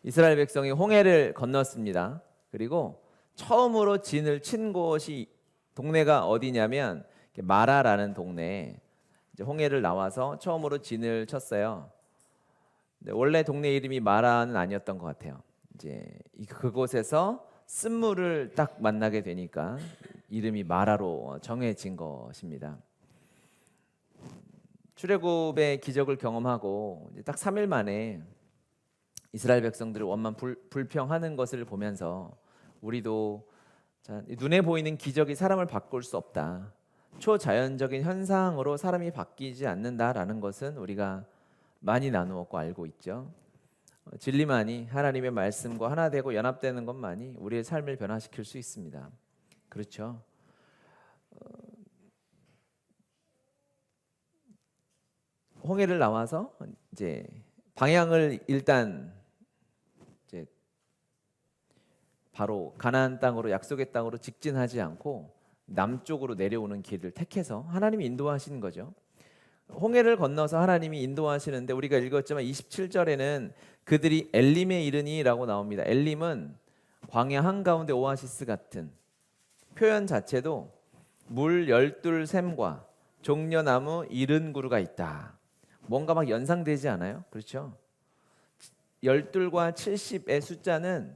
이스라엘 백성이 홍해를 건넜습니다. 그리고 처음으로 진을 친 곳이 동네가 어디냐면 마라라는 동네에 이제 홍해를 나와서 처음으로 진을 쳤어요. 근데 원래 동네 이름이 마라는 아니었던 것 같아요. 이제 그곳에서 쓴물을 딱 만나게 되니까 이름이 마라로 정해진 것입니다. 출애굽의 기적을 경험하고 이제 딱 3일 만에 이스라엘 백성들을 원만 불평하는 것을 보면서 우리도 자, 눈에 보이는 기적이 사람을 바꿀 수 없다. 초자연적인 현상으로 사람이 바뀌지 않는다라는 것은 우리가 많이 나누었고 알고 있죠. 진리만이 하나님의 말씀과 하나 되고 연합되는 것만이 우리의 삶을 변화시킬 수 있습니다. 그렇죠. 홍해를 나와서 이제 방향을 일단 이제 바로 가나안 땅으로 약속의 땅으로 직진하지 않고 남쪽으로 내려오는 길을 택해서 하나님이 인도하시는 거죠. 홍해를 건너서 하나님이 인도하시는데 우리가 읽었지만 27절에는 그들이 엘림에 이르니라고 나옵니다. 엘림은 광야 한가운데 오아시스 같은 표현 자체도 물 12샘과 종려나무 70그루가 있다. 뭔가 막 연상되지 않아요? 그렇죠? 12과 70의 숫자는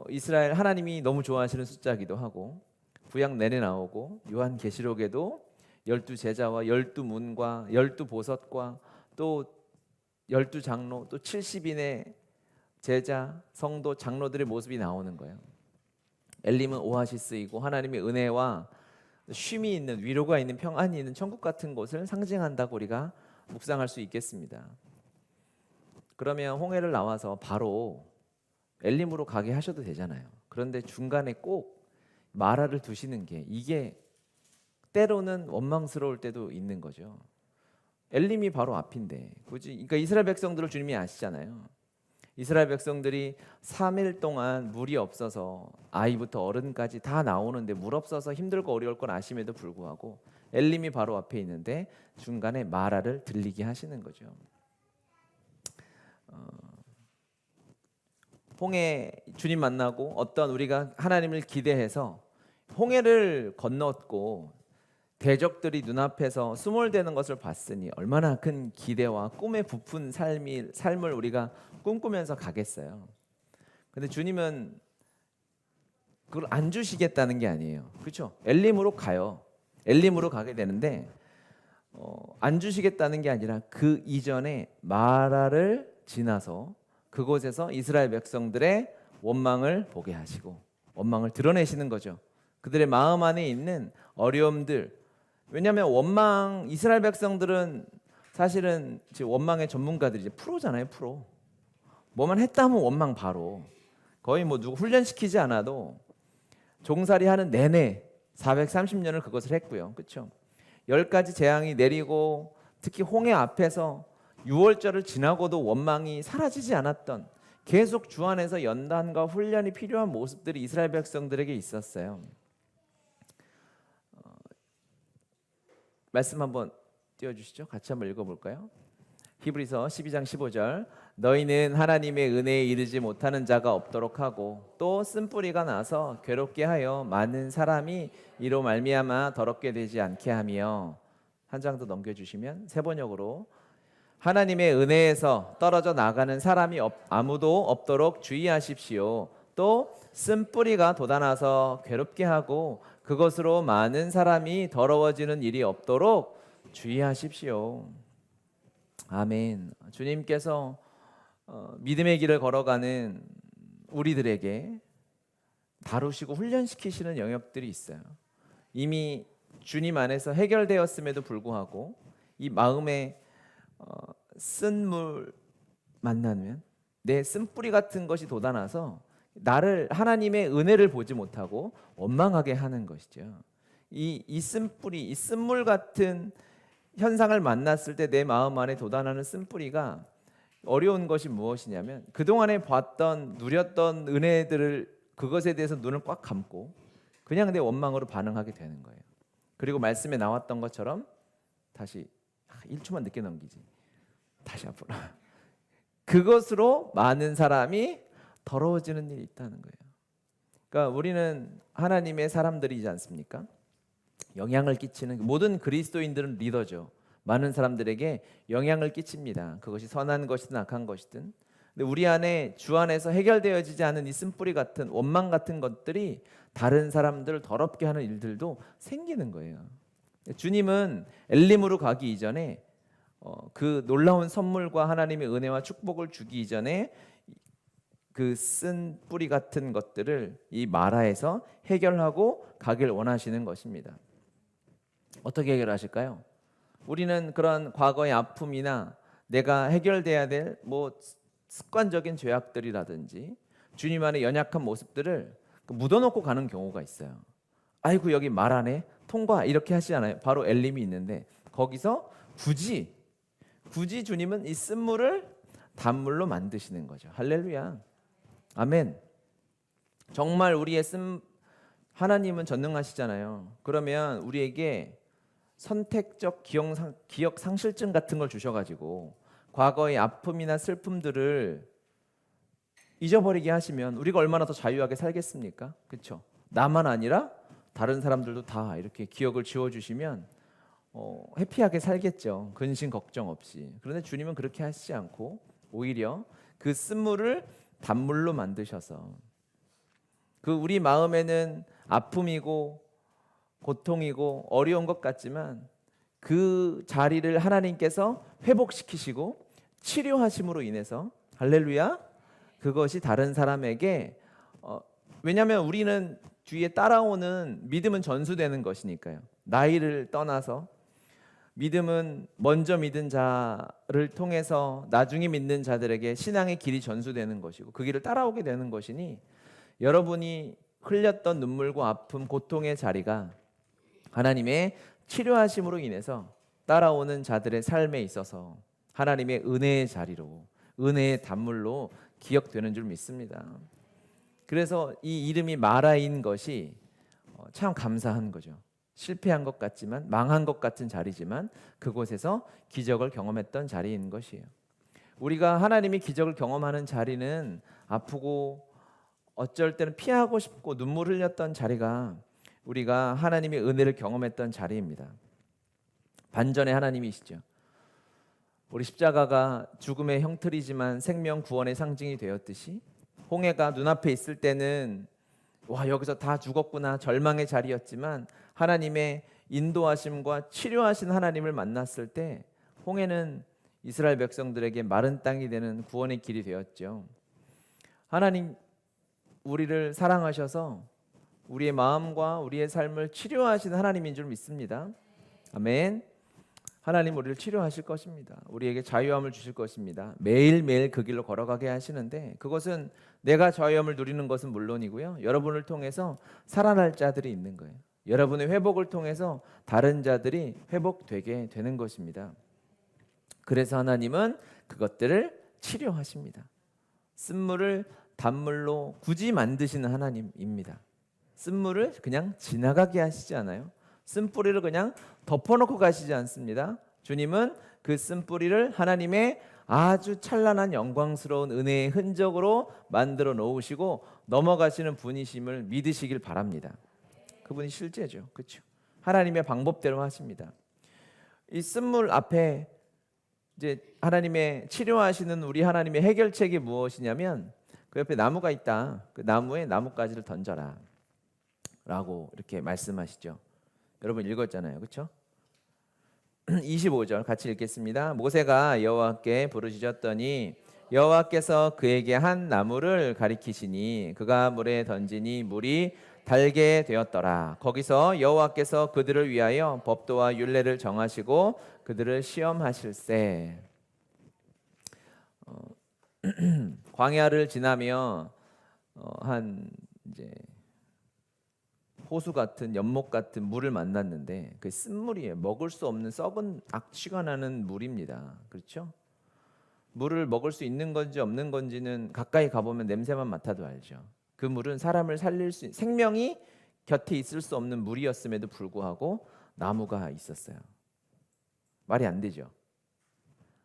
이스라엘 하나님이 너무 좋아하시는 숫자기도 하고 구약 내내 나오고 요한계시록에도 12제자와 12문과 12보석과 또 12장로 또 70인의 제자, 성도, 장로들의 모습이 나오는 거예요. 엘림은 오아시스이고 하나님의 은혜와 쉼이 있는 위로가 있는 평안이 있는 천국 같은 곳을 상징한다고 우리가 묵상할 수 있겠습니다. 그러면 홍해를 나와서 바로 엘림으로 가게 하셔도 되잖아요. 그런데 중간에 꼭 마라를 두시는 게 이게 때로는 원망스러울 때도 있는 거죠. 엘림이 바로 앞인데 굳이 그러니까 이스라엘 백성들을 주님이 아시잖아요. 이스라엘 백성들이 3일 동안 물이 없어서 아이부터 어른까지 다 나오는데 물 없어서 힘들고 어려울 건 아심에도 불구하고 엘림이 바로 앞에 있는데 중간에 마라를 들리게 하시는 거죠. 홍해 주님 만나고 어떤 우리가 하나님을 기대해서 홍해를 건넜고 대적들이 눈앞에서 수몰되는 것을 봤으니 얼마나 큰 기대와 꿈에 부푼 삶을 우리가 꿈꾸면서 가겠어요. 근데 주님은 그걸 안 주시겠다는 게 아니에요. 그렇죠? 엘림으로 가요. 엘림으로 가게 되는데 안 주시겠다는 게 아니라 그 이전에 마라를 지나서 그곳에서 이스라엘 백성들의 원망을 보게 하시고 원망을 드러내시는 거죠. 그들의 마음 안에 있는 어려움들. 왜냐하면 원망 이스라엘 백성들은 사실은 원망의 전문가들이 프로잖아요. 프로. 뭐만 했다 하면 원망 바로. 거의 뭐 누구 훈련시키지 않아도 종살이 하는 내내 430년을 그것을 했고요. 그렇죠? 10가지 재앙이 내리고 특히 홍해 앞에서 6월절을 지나고도 원망이 사라지지 않았던 계속 주 안에서 연단과 훈련이 필요한 모습들이 이스라엘 백성들에게 있었어요. 말씀 한번 띄워주시죠. 같이 한번 읽어볼까요? 히브리서 12장 15절 너희는 하나님의 은혜에 이르지 못하는 자가 없도록 하고 또 쓴뿌리가 나서 괴롭게 하여 많은 사람이 이로 말미암아 더럽게 되지 않게 하며 한 장 더 넘겨주시면 새 번역으로 하나님의 은혜에서 떨어져 나가는 사람이 아무도 없도록 주의하십시오. 또 쓴뿌리가 돋아나서 괴롭게 하고 그것으로 많은 사람이 더러워지는 일이 없도록 주의하십시오. 아멘. 주님께서 믿음의 길을 걸어가는 우리들에게 다루시고 훈련시키시는 영역들이 있어요. 이미 주님 안에서 해결되었음에도 불구하고 이 마음에 쓴물 만나면 내 쓴뿌리 같은 것이 돋아나서 나를 하나님의 은혜를 보지 못하고 원망하게 하는 것이죠. 이 쓴뿌리, 이 쓴물 같은 현상을 만났을 때 내 마음 안에 돋아나는 쓴뿌리가 어려운 것이 무엇이냐면 그동안에 봤던 누렸던 은혜들을 그것에 대해서 눈을 꽉 감고 그냥 내 원망으로 반응하게 되는 거예요. 그리고 말씀에 나왔던 것처럼 다시 1초만 늦게 넘기지 다시 앞으로 그것으로 많은 사람이 더러워지는 일이 있다는 거예요. 그러니까 우리는 하나님의 사람들이지 않습니까? 영향을 끼치는 모든 그리스도인들은 리더죠. 많은 사람들에게 영향을 끼칩니다. 그것이 선한 것이든 악한 것이든. 근데 우리 안에 주 안에서 해결되어지지 않은 이 쓴뿌리 같은 원망 같은 것들이 다른 사람들을 더럽게 하는 일들도 생기는 거예요. 주님은 엘림으로 가기 이전에 그 놀라운 선물과 하나님의 은혜와 축복을 주기 이전에 그 쓴 뿌리 같은 것들을 이 마라에서 해결하고 가길 원하시는 것입니다. 어떻게 해결하실까요? 우리는 그런 과거의 아픔이나 내가 해결돼야 될 습관적인 죄악들이라든지 주님 안에 연약한 모습들을 묻어놓고 가는 경우가 있어요. 아이고 여기 말하네 통과 이렇게 하시잖아요. 바로 엘림이 있는데 거기서 굳이 주님은 이 쓴물을 단물로 만드시는 거죠. 할렐루야. 아멘. 정말 우리의 하나님은 전능하시잖아요. 그러면 우리에게 선택적 기억 상실증 같은 걸 주셔가지고 과거의 아픔이나 슬픔들을 잊어버리게 하시면 우리가 얼마나 더 자유하게 살겠습니까? 그렇죠? 나만 아니라 다른 사람들도 다 이렇게 기억을 지워주시면 해피하게 살겠죠. 근심 걱정 없이. 그런데 주님은 그렇게 하시지 않고 오히려 그 쓴물을 단물로 만드셔서 그 우리 마음에는 아픔이고 고통이고 어려운 것 같지만 그 자리를 하나님께서 회복시키시고 치료하심으로 인해서 할렐루야 그것이 다른 사람에게 왜냐하면 우리는 뒤에 따라오는 믿음은 전수되는 것이니까요. 나이를 떠나서 믿음은 먼저 믿은 자를 통해서 나중에 믿는 자들에게 신앙의 길이 전수되는 것이고 그 길을 따라오게 되는 것이니 여러분이 흘렸던 눈물과 아픔, 고통의 자리가 하나님의 치료하심으로 인해서 따라오는 자들의 삶에 있어서 하나님의 은혜의 자리로 은혜의 단물로 기억되는 줄 믿습니다. 그래서 이 이름이 마라인 것이 참 감사한 거죠. 실패한 것 같지만 망한 것 같은 자리지만 그곳에서 기적을 경험했던 자리인 것이에요. 우리가 하나님이 기적을 경험하는 자리는 아프고 어쩔 때는 피하고 싶고 눈물 흘렸던 자리가 우리가 하나님의 은혜를 경험했던 자리입니다. 반전의 하나님이시죠. 우리 십자가가 죽음의 형틀이지만 생명 구원의 상징이 되었듯이 홍해가 눈앞에 있을 때는 와 여기서 다 죽었구나 절망의 자리였지만 하나님의 인도하심과 치료하신 하나님을 만났을 때 홍해는 이스라엘 백성들에게 마른 땅이 되는 구원의 길이 되었죠. 하나님 우리를 사랑하셔서 우리의 마음과 우리의 삶을 치료하시는 하나님인 줄 믿습니다. 아멘. 하나님 우리를 치료하실 것입니다. 우리에게 자유함을 주실 것입니다. 매일매일 그 길로 걸어가게 하시는데 그것은 내가 자유함을 누리는 것은 물론이고요. 여러분을 통해서 살아날 자들이 있는 거예요. 여러분의 회복을 통해서 다른 자들이 회복되게 되는 것입니다. 그래서 하나님은 그것들을 치료하십니다. 쓴물을 단물로 굳이 만드시는 하나님입니다. 쓴물을 그냥 지나가게 하시지 않아요. 쓴뿌리를 그냥 덮어놓고 가시지 않습니다. 주님은 그 쓴뿌리를 하나님의 아주 찬란한 영광스러운 은혜의 흔적으로 만들어 놓으시고 넘어가시는 분이심을 믿으시길 바랍니다. 그분이 실제죠. 그렇죠? 하나님의 방법대로 하십니다. 이 쓴물 앞에 이제 하나님의 치료하시는 우리 하나님의 해결책이 무엇이냐면 그 옆에 나무가 있다. 그 나무에 나뭇가지를 던져라. 라고 이렇게 말씀하시죠. 여러분 읽었잖아요. 그렇죠? 25절 같이 읽겠습니다. 모세가 여호와께 부르짖었더니 여호와께서 그에게 한 나무를 가리키시니 그가 물에 던지니 물이 달게 되었더라. 거기서 여호와께서 그들을 위하여 법도와 율례를 정하시고 그들을 시험하실세. 광야를 지나며 한 이제 호수 같은 연못 같은 물을 만났는데 그 쓴물이에요. 먹을 수 없는 썩은 악취가 나는 물입니다. 그렇죠? 물을 먹을 수 있는 건지 없는 건지는 가까이 가보면 냄새만 맡아도 알죠. 그 물은 사람을 살릴 수 생명이 곁에 있을 수 없는 물이었음에도 불구하고 나무가 있었어요. 말이 안 되죠.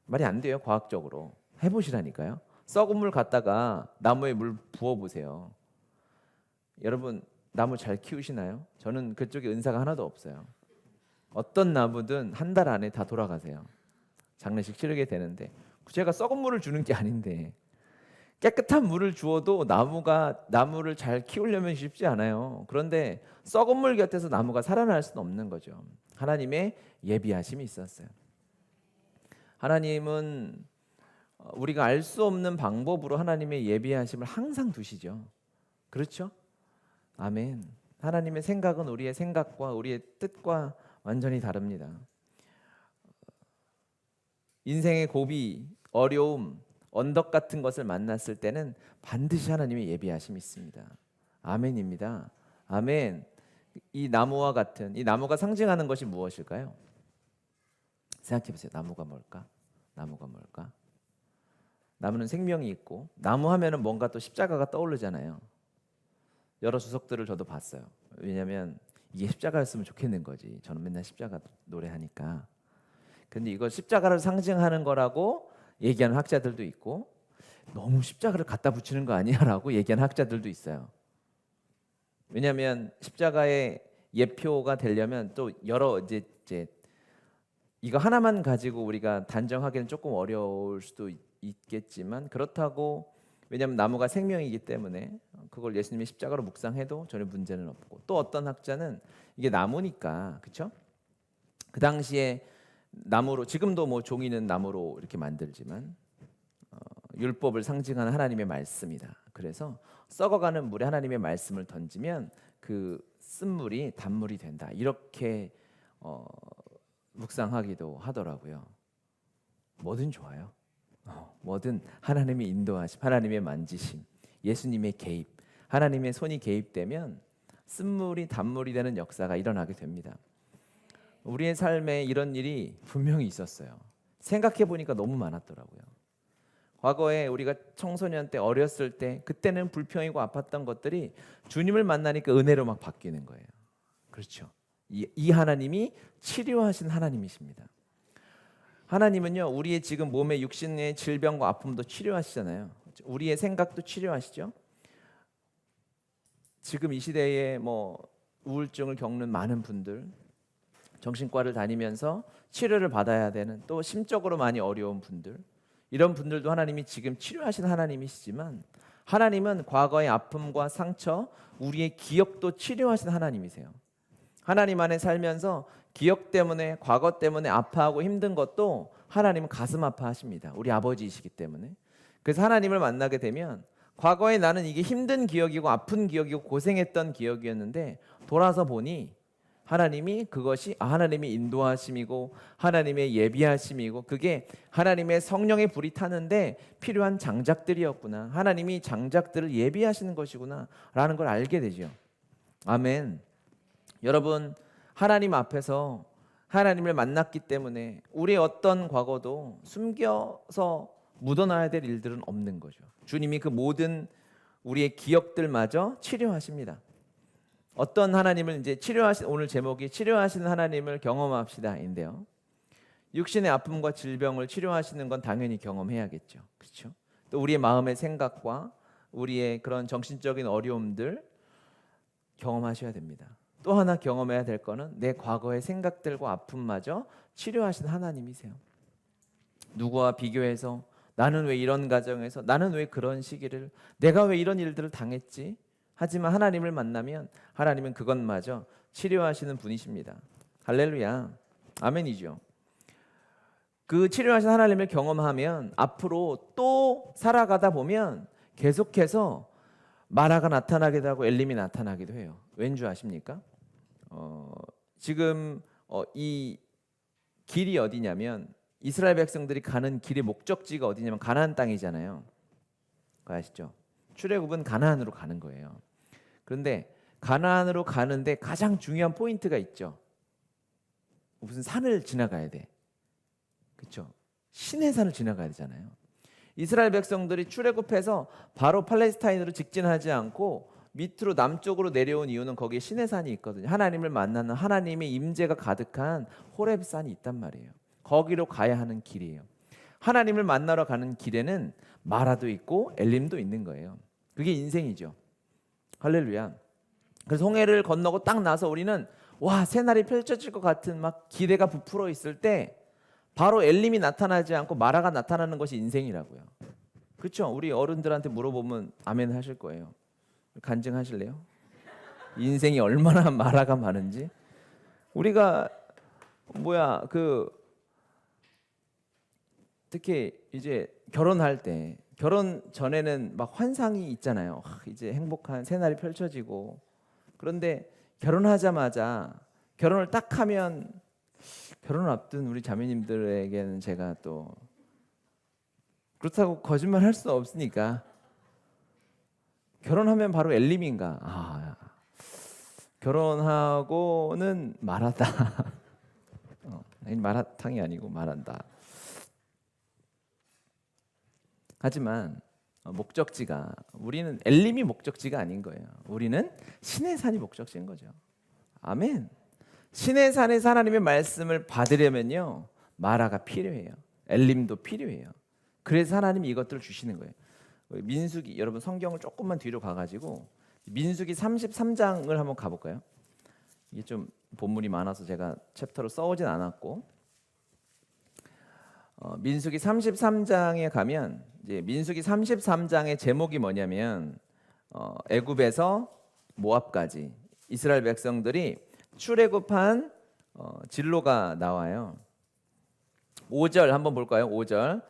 말이 안 돼요. 과학적으로. 해보시라니까요. 썩은 물 갖다가 나무에 물 부어보세요. 여러분 나무 잘 키우시나요? 저는 그쪽에 은사가 하나도 없어요. 어떤 나무든 한 달 안에 다 돌아가세요. 장례식 치르게 되는데 제가 썩은 물을 주는 게 아닌데 깨끗한 물을 주어도 나무를 잘 키우려면 쉽지 않아요. 그런데 썩은 물 곁에서 나무가 살아날 수는 없는 거죠. 하나님의 예비하심이 있었어요. 하나님은 우리가 알 수 없는 방법으로 하나님의 예비하심을 항상 두시죠. 그렇죠? 아멘. 하나님의 생각은 우리의 생각과 우리의 뜻과 완전히 다릅니다. 인생의 고비, 어려움, 언덕 같은 것을 만났을 때는 반드시 하나님의 예비하심이 있습니다. 아멘입니다. 아멘. 이 나무가 상징하는 것이 무엇일까요? 생각해 보세요. 나무가 뭘까? 나무는 생명이 있고 나무 하면은 뭔가 또 십자가가 떠오르잖아요. 여러 주석들을 저도 봤어요. 왜냐하면 이게 십자가였으면 좋겠는 거지. 저는 맨날 십자가 노래하니까. 근데 이걸 십자가를 상징하는 거라고 얘기하는 학자들도 있고 너무 십자가를 갖다 붙이는 거 아니야라고 얘기하는 학자들도 있어요. 왜냐하면 십자가의 예표가 되려면 또 여러 이제 이거 하나만 가지고 우리가 단정하기는 조금 어려울 수도 있겠지만 그렇다고 왜냐하면 나무가 생명이기 때문에 그걸 예수님이 십자가로 묵상해도 전혀 문제는 없고 또 어떤 학자는 이게 나무니까 그렇죠? 그 당시에 나무로 지금도 뭐 종이는 나무로 이렇게 만들지만 율법을 상징하는 하나님의 말씀이다. 그래서 썩어가는 물에 하나님의 말씀을 던지면 그 쓴물이 단물이 된다. 이렇게 묵상하기도 하더라고요. 뭐든 좋아요. 뭐든 하나님의 인도하심, 하나님의 만지심, 예수님의 개입, 하나님의 손이 개입되면 쓴물이 단물이 되는 역사가 일어나게 됩니다. 우리의 삶에 이런 일이 분명히 있었어요. 생각해 보니까 너무 많았더라고요. 과거에 우리가 청소년 때 어렸을 때 그때는 불평이고 아팠던 것들이 주님을 만나니까 은혜로 막 바뀌는 거예요. 그렇죠. 이 하나님이 치료하신 하나님이십니다. 하나님은요 우리의 지금 몸의 육신의 질병과 아픔도 치료하시잖아요. 우리의 생각도 치료하시죠. 지금 이 시대에 뭐 우울증을 겪는 많은 분들, 정신과를 다니면서 치료를 받아야 되는 또 심적으로 많이 어려운 분들, 이런 분들도 하나님이 지금 치료하신 하나님이시지만 하나님은 과거의 아픔과 상처, 우리의 기억도 치료하신 하나님이세요. 하나님 안에 살면서 기억 때문에 과거 때문에 아파하고 힘든 것도 하나님은 가슴 아파하십니다. 우리 아버지이시기 때문에. 그래서 하나님을 만나게 되면 과거에 나는 이게 힘든 기억이고 아픈 기억이고 고생했던 기억이었는데 돌아서 보니 하나님이 그것이 하나님의 인도하심이고 하나님의 예비하심이고 그게 하나님의 성령의 불이 타는데 필요한 장작들이었구나. 하나님이 장작들을 예비하시는 것이구나 라는 걸 알게 되죠. 아멘. 여러분 하나님 앞에서 하나님을 만났기 때문에 우리의 어떤 과거도 숨겨서 묻어놔야 될 일들은 없는 거죠. 주님이 그 모든 우리의 기억들마저 치료하십니다. 어떤 하나님을 이제 오늘 제목이 치료하시는 하나님을 경험합시다인데요. 육신의 아픔과 질병을 치료하시는 건 당연히 경험해야겠죠. 그렇죠? 또 우리의 마음의 생각과 우리의 그런 정신적인 어려움들 경험하셔야 됩니다. 또 하나 경험해야 될 거는 내 과거의 생각들과 아픔마저 치료하신 하나님이세요. 누구와 비교해서 나는 왜 이런 가정에서 나는 왜 그런 시기를 내가 왜 이런 일들을 당했지? 하지만 하나님을 만나면 하나님은 그것마저 치료하시는 분이십니다. 할렐루야. 아멘이죠. 그 치료하신 하나님을 경험하면 앞으로 또 살아가다 보면 계속해서 마라가 나타나기도 하고 엘림이 나타나기도 해요. 왠 줄 아십니까? 지금 이 길이 어디냐면 이스라엘 백성들이 가는 길의 목적지가 어디냐면 가나안 땅이잖아요. 그거 아시죠? 출애굽은 가나안으로 가는 거예요. 그런데 가나안으로 가는데 가장 중요한 포인트가 있죠. 무슨 산을 지나가야 돼. 그렇죠? 시내 산을 지나가야 되잖아요. 이스라엘 백성들이 출애굽해서 바로 팔레스타인으로 직진하지 않고 밑으로 남쪽으로 내려온 이유는 거기에 시내산이 있거든요. 하나님을 만나는 하나님의 임재가 가득한 호렙산이 있단 말이에요. 거기로 가야 하는 길이에요. 하나님을 만나러 가는 길에는 마라도 있고 엘림도 있는 거예요. 그게 인생이죠. 할렐루야. 그래서 홍해를 건너고 딱 나서 우리는 와, 새날이 펼쳐질 것 같은 막 기대가 부풀어 있을 때 바로 엘림이 나타나지 않고 마라가 나타나는 것이 인생이라고요. 그렇죠? 우리 어른들한테 물어보면 아멘 하실 거예요. 간증하실래요? 인생이 얼마나 마라가 많은지. 우리가 특히 이제 결혼할 때, 결혼 전에는 막 환상이 있잖아요. 이제 행복한 새날이 펼쳐지고. 그런데 결혼하자마자 결혼을 딱 하면, 결혼을 앞둔 우리 자매님들에게는 제가 또 그렇다고 거짓말 할 수 없으니까, 결혼하면 바로 엘림인가? 결혼하고는 말하다. 아니, 마라탕이 아니고 말한다. 하지만 목적지가, 우리는 엘림이 목적지가 아닌 거예요. 우리는 신의 산이 목적지인 거죠. 아멘. 신의 산에서 하나님의 말씀을 받으려면요, 마라가 필요해요. 엘림도 필요해요. 그래서 하나님이 이것들을 주시는 거예요. 민수기, 여러분 성경을 조금만 뒤로 가가지고 민수기 33장을 한번 가볼까요? 이게 좀 본문이 많아서 제가 챕터로 써오진 않았고, 민수기 33장에 가면 이제 민수기 33장의 제목이 뭐냐면 애굽에서 모압까지 이스라엘 백성들이 출애굽한 진로가 나와요. 5절 한번 볼까요? 5절.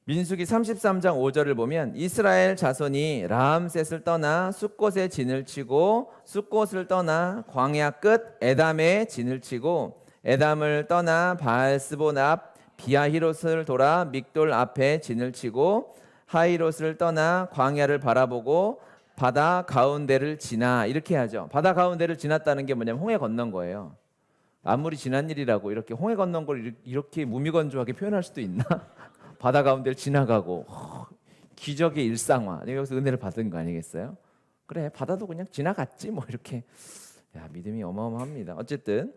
민수기 33장 5절을 보면 이스라엘 자손이 라암셋을 떠나 숫곳에 진을 치고 숫곳을 떠나 광야 끝 에담에 진을 치고 에담을 떠나 바알스본 앞 비아히롯을 돌아 믹돌 앞에 진을 치고 하이롯을 떠나 광야를 바라보고 바다 가운데를 지나, 이렇게 하죠. 바다 가운데를 지났다는 게 뭐냐면 홍해 건넌 거예요. 아무리 지난 일이라고 이렇게 홍해 건넌 걸 이렇게 무미건조하게 표현할 수도 있나? 바다 가운데를 지나가고 기적의 일상화. 여기서 은혜를 받은 거 아니겠어요? 그래, 바다도 그냥 지나갔지 뭐, 이렇게. 야, 믿음이 어마어마합니다. 어쨌든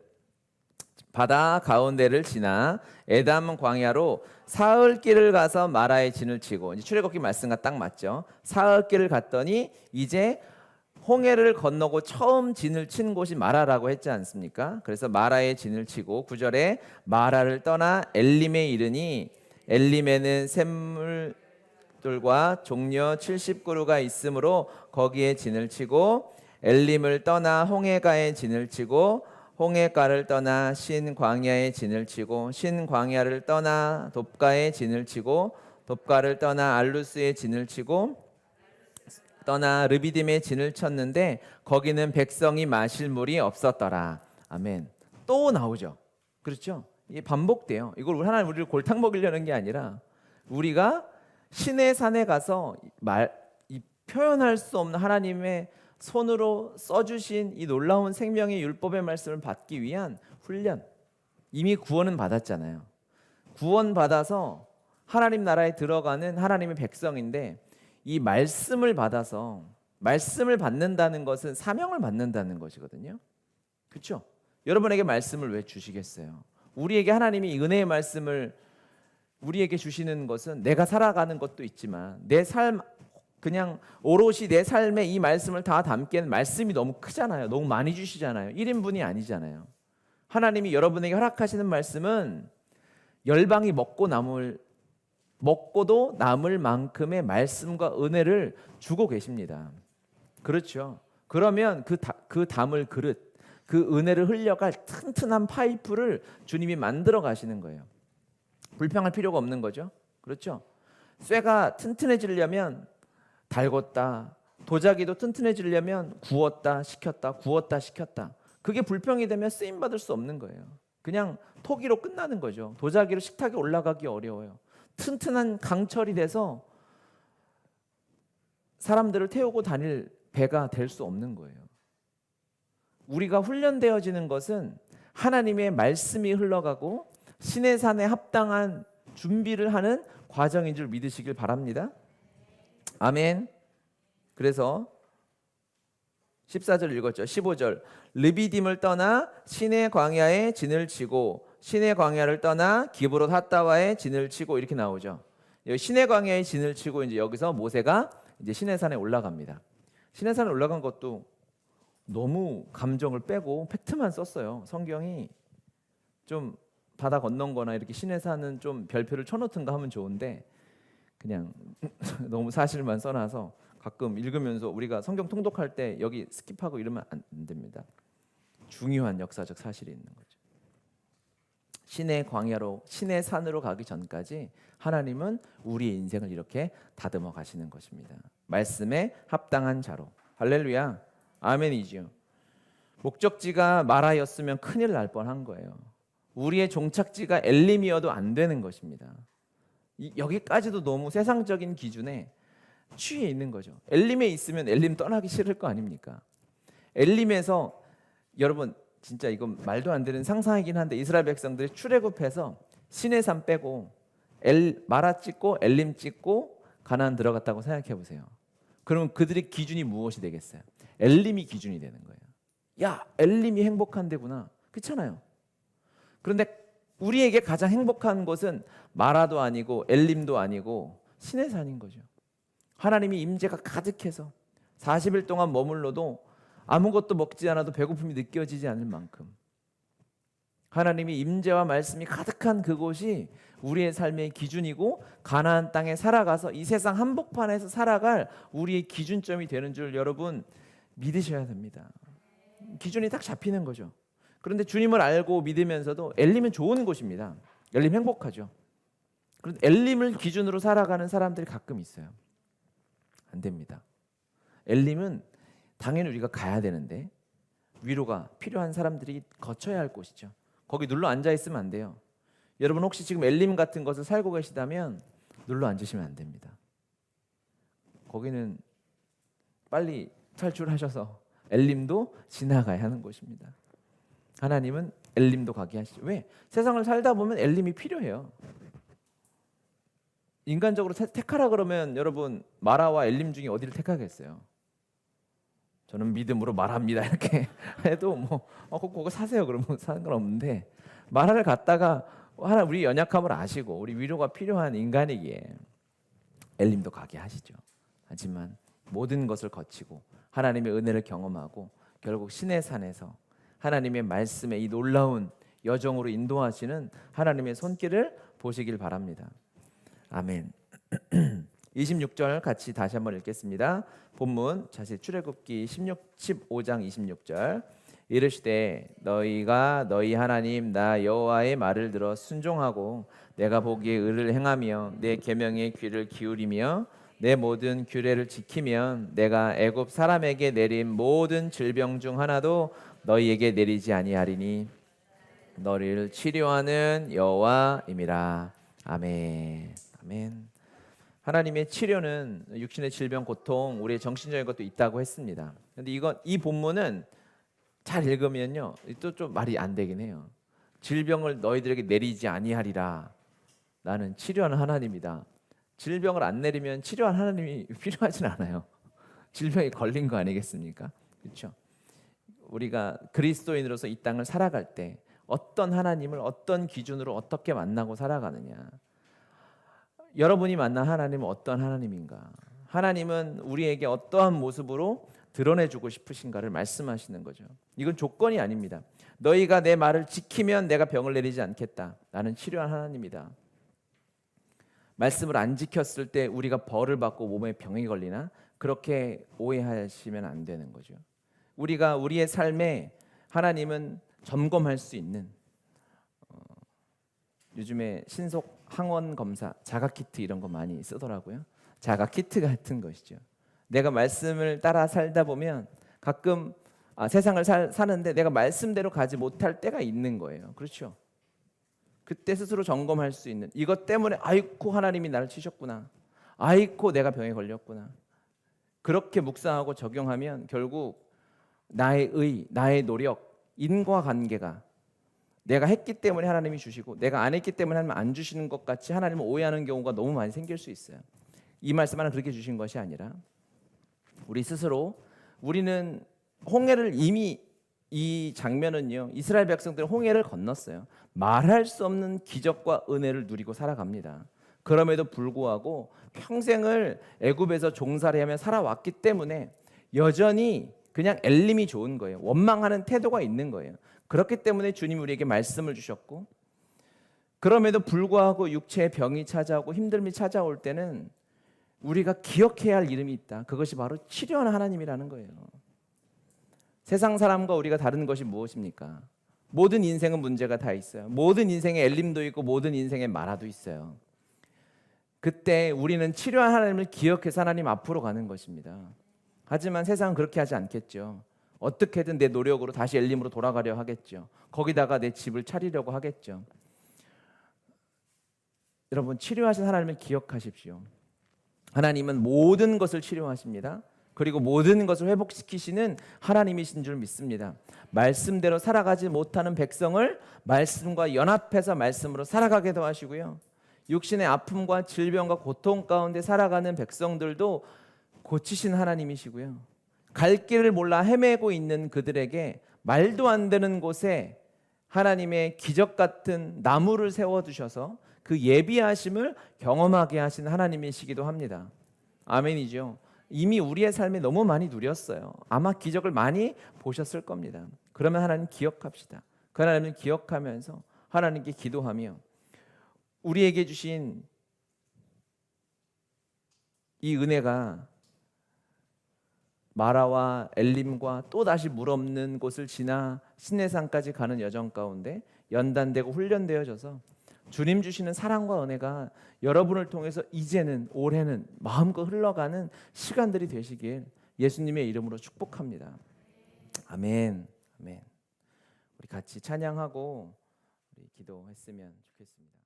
바다 가운데를 지나 에담 광야로 사흘 길을 가서 마라의 진을 치고, 이제 출애굽기 말씀과 딱 맞죠. 사흘 길을 갔더니 이제 홍해를 건너고 처음 진을 친 곳이 마라라고 했지 않습니까? 그래서 마라의 진을 치고 9절에 마라를 떠나 엘림에 이르니 엘림에는 샘물들과 종려 70그루가 있으므로 거기에 진을 치고 엘림을 떠나 홍해가에 진을 치고 홍해가를 떠나 신광야에 진을 치고 신광야를 떠나 돕가에 진을 치고 돕가를 떠나 알루스에 진을 치고 떠나 르비딤에 진을 쳤는데 거기는 백성이 마실 물이 없었더라. 아멘. 또 나오죠. 그렇죠? 이게 반복돼요. 이걸 하나님 우리를 골탕 먹이려는 게 아니라 우리가 신의 산에 가서 표현할 수 없는 하나님의 손으로 써주신 이 놀라운 생명의 율법의 말씀을 받기 위한 훈련. 이미 구원은 받았잖아요. 구원 받아서 하나님 나라에 들어가는 하나님의 백성인데, 이 말씀을 받아서, 말씀을 받는다는 것은 사명을 받는다는 것이거든요. 그렇죠? 여러분에게 말씀을 왜 주시겠어요? 우리에게 하나님이 은혜의 말씀을 우리에게 주시는 것은 내가 살아가는 것도 있지만 내 삶, 그냥 오롯이 내 삶에 이 말씀을 다 담기에는 말씀이 너무 크잖아요. 너무 많이 주시잖아요. 1인분이 아니잖아요. 하나님이 여러분에게 허락하시는 말씀은 열방이 먹고도 남을 만큼의 말씀과 은혜를 주고 계십니다. 그렇죠. 그러면 그 담을 그릇, 그 은혜를 흘려갈 튼튼한 파이프를 주님이 만들어 가시는 거예요. 불평할 필요가 없는 거죠. 그렇죠. 쇠가 튼튼해지려면 달궜다, 도자기도 튼튼해지려면 구웠다 식혔다. 그게 불평이 되면 쓰임 받을 수 없는 거예요. 그냥 토기로 끝나는 거죠. 도자기로 식탁에 올라가기 어려워요. 튼튼한 강철이 돼서 사람들을 태우고 다닐 배가 될 수 없는 거예요. 우리가 훈련되어지는 것은 하나님의 말씀이 흘러가고 신의 산에 합당한 준비를 하는 과정인 줄 믿으시길 바랍니다. 아멘. 그래서 14절 읽었죠. 15절. 르비딤을 떠나 신의 광야에 진을 치고 시내 광야를 떠나 기브롯 핫다와의 진을 치고 이렇게 나오죠. 여기 시내 광야의 진을 치고 이제 여기서 모세가 이제 시내산에 올라갑니다. 시내산에 올라간 것도 너무 감정을 빼고 팩트만 썼어요. 성경이 좀 바다 건넌거나 이렇게 시내산은 좀 별표를 쳐놓든가 하면 좋은데 그냥 너무 사실만 써놔서 가끔 읽으면서 우리가 성경 통독할 때 여기 스킵하고 이러면 안 됩니다. 중요한 역사적 사실이 있는 거죠. 신의 광야로 신의 산으로 가기 전까지 하나님은 우리의 인생을 이렇게 다듬어 가시는 것입니다. 말씀에 합당한 자로. 할렐루야. 아멘이지요. 목적지가 마라였으면 큰일 날 뻔한 거예요. 우리의 종착지가 엘림이어도 안 되는 것입니다. 여기까지도 너무 세상적인 기준에 취해 있는 거죠. 엘림에 있으면 엘림 떠나기 싫을 거 아닙니까? 엘림에서 여러분 진짜 이건 말도 안 되는 상상이긴 한데 이스라엘 백성들이 출애굽해서 시내산 빼고 마라 찍고 엘림 찍고 가나안 들어갔다고 생각해 보세요. 그러면 그들의 기준이 무엇이 되겠어요? 엘림이 기준이 되는 거예요. 야, 엘림이 행복한 데구나. 그렇잖아요. 그런데 우리에게 가장 행복한 곳은 마라도 아니고 엘림도 아니고 시내산인 거죠. 하나님이 임재가 가득해서 40일 동안 머물러도 아무것도 먹지 않아도 배고픔이 느껴지지 않을 만큼 하나님이 임재와 말씀이 가득한 그곳이 우리의 삶의 기준이고 가나안 땅에 살아가서 이 세상 한복판에서 살아갈 우리의 기준점이 되는 줄 여러분 믿으셔야 됩니다. 기준이 딱 잡히는 거죠. 그런데 주님을 알고 믿으면서도 엘림은 좋은 곳입니다. 엘림 행복하죠. 그런데 엘림을 기준으로 살아가는 사람들이 가끔 있어요. 안 됩니다. 엘림은 당연히 우리가 가야 되는데 위로가 필요한 사람들이 거쳐야 할 곳이죠. 거기 눌러 앉아 있으면 안 돼요. 여러분 혹시 지금 엘림 같은 것을 살고 계시다면 눌러 앉으시면 안 됩니다. 거기는 빨리 탈출하셔서 엘림도 지나가야 하는 곳입니다. 하나님은 엘림도 가게 하시죠. 왜? 세상을 살다 보면 엘림이 필요해요. 인간적으로 택하라 그러면 여러분 마라와 엘림 중에 어디를 택하겠어요? 저는 믿음으로 말합니다. 이렇게 해도 뭐 그거 사세요. 그러면 사는 건 없는데 마라를 갖다가 하나 우리 연약함을 아시고 우리 위로가 필요한 인간이기에 엘림도 가게 하시죠. 하지만 모든 것을 거치고 하나님의 은혜를 경험하고 결국 시내산에서 하나님의 말씀에 이 놀라운 여정으로 인도하시는 하나님의 손길을 보시길 바랍니다. 아멘. 26절 같이 다시 한번 읽겠습니다. 본문 자세 출애굽기 15장 26절 이르시되 너희가 너희 하나님 나 여호와의 말을 들어 순종하고 내가 보기에 의를 행하며 내 계명에 귀를 기울이며 내 모든 규례를 지키면 내가 애굽 사람에게 내린 모든 질병 중 하나도 너희에게 내리지 아니하리니 너희를 치료하는 여호와임이라. 아멘. 아멘. 하나님의 치료는 육신의 질병, 고통, 우리의 정신적인 것도 있다고 했습니다. 그런데 이 본문은 잘 읽으면요, 또 좀 말이 안 되긴 해요. 질병을 너희들에게 내리지 아니하리라. 나는 치료하는 하나님이다. 질병을 안 내리면 치료한 하나님이 필요하진 않아요. 질병이 걸린 거 아니겠습니까? 그렇죠? 우리가 그리스도인으로서 이 땅을 살아갈 때 어떤 하나님을 어떤 기준으로 어떻게 만나고 살아가느냐. 여러분이 만난 하나님은 어떤 하나님인가? 하나님은 우리에게 어떠한 모습으로 드러내주고 싶으신가를 말씀하시는 거죠. 이건 조건이 아닙니다. 너희가 내 말을 지키면 내가 병을 내리지 않겠다. 나는 치료한 하나님이다. 말씀을 안 지켰을 때 우리가 벌을 받고 몸에 병이 걸리나? 그렇게 오해하시면 안 되는 거죠. 우리가 우리의 삶에 하나님은 점검할 수 있는 요즘에 신속 항원 검사, 자가 키트 이런 거 많이 쓰더라고요. 자가 키트 같은 것이죠. 내가 말씀을 따라 살다 보면 가끔 세상을 사는데 내가 말씀대로 가지 못할 때가 있는 거예요. 그렇죠? 그때 스스로 점검할 수 있는 이것 때문에 아이고 하나님이 나를 치셨구나. 아이고 내가 병에 걸렸구나. 그렇게 묵상하고 적용하면 결국 나의 의, 나의 노력, 인과관계가 내가 했기 때문에 하나님이 주시고 내가 안 했기 때문에 하나님 안 주시는 것 같이 하나님을 오해하는 경우가 너무 많이 생길 수 있어요. 이 말씀 하나 그렇게 주신 것이 아니라 우리 스스로 우리는 홍해를 이미 이 장면은요, 이스라엘 백성들은 홍해를 건넜어요. 말할 수 없는 기적과 은혜를 누리고 살아갑니다. 그럼에도 불구하고 평생을 애굽에서 종살이하며 살아왔기 때문에 여전히 그냥 엘림이 좋은 거예요. 원망하는 태도가 있는 거예요. 그렇기 때문에 주님이 우리에게 말씀을 주셨고, 그럼에도 불구하고 육체의 병이 찾아오고 힘듦이 찾아올 때는 우리가 기억해야 할 이름이 있다. 그것이 바로 치료하는 하나님이라는 거예요. 세상 사람과 우리가 다른 것이 무엇입니까? 모든 인생은 문제가 다 있어요. 모든 인생에 엘림도 있고 모든 인생에 마라도 있어요. 그때 우리는 치료한 하나님을 기억해서 하나님 앞으로 가는 것입니다. 하지만 세상은 그렇게 하지 않겠죠. 어떻게든 내 노력으로 다시 엘림으로 돌아가려 하겠죠. 거기다가 내 집을 차리려고 하겠죠. 여러분, 치료하신 하나님을 기억하십시오. 하나님은 모든 것을 치료하십니다. 그리고 모든 것을 회복시키시는 하나님이신 줄 믿습니다. 말씀대로 살아가지 못하는 백성을 말씀과 연합해서 말씀으로 살아가게 도와주시고요. 육신의 아픔과 질병과 고통 가운데 살아가는 백성들도 고치신 하나님이시고요. 갈 길을 몰라 헤매고 있는 그들에게 말도 안 되는 곳에 하나님의 기적 같은 나무를 세워두셔서 그 예비하심을 경험하게 하신 하나님이시기도 합니다. 아멘이죠. 이미 우리의 삶에 너무 많이 누렸어요. 아마 기적을 많이 보셨을 겁니다. 그러면 하나님 기억합시다. 그 하나님을 기억하면서 하나님께 기도하며 우리에게 주신 이 은혜가 마라와 엘림과 또다시 물 없는 곳을 지나 시내산까지 가는 여정 가운데 연단되고 훈련되어져서 주님 주시는 사랑과 은혜가 여러분을 통해서 이제는 올해는 마음껏 흘러가는 시간들이 되시길 예수님의 이름으로 축복합니다. 아멘. 아멘. 우리 같이 찬양하고 우리 기도했으면 좋겠습니다.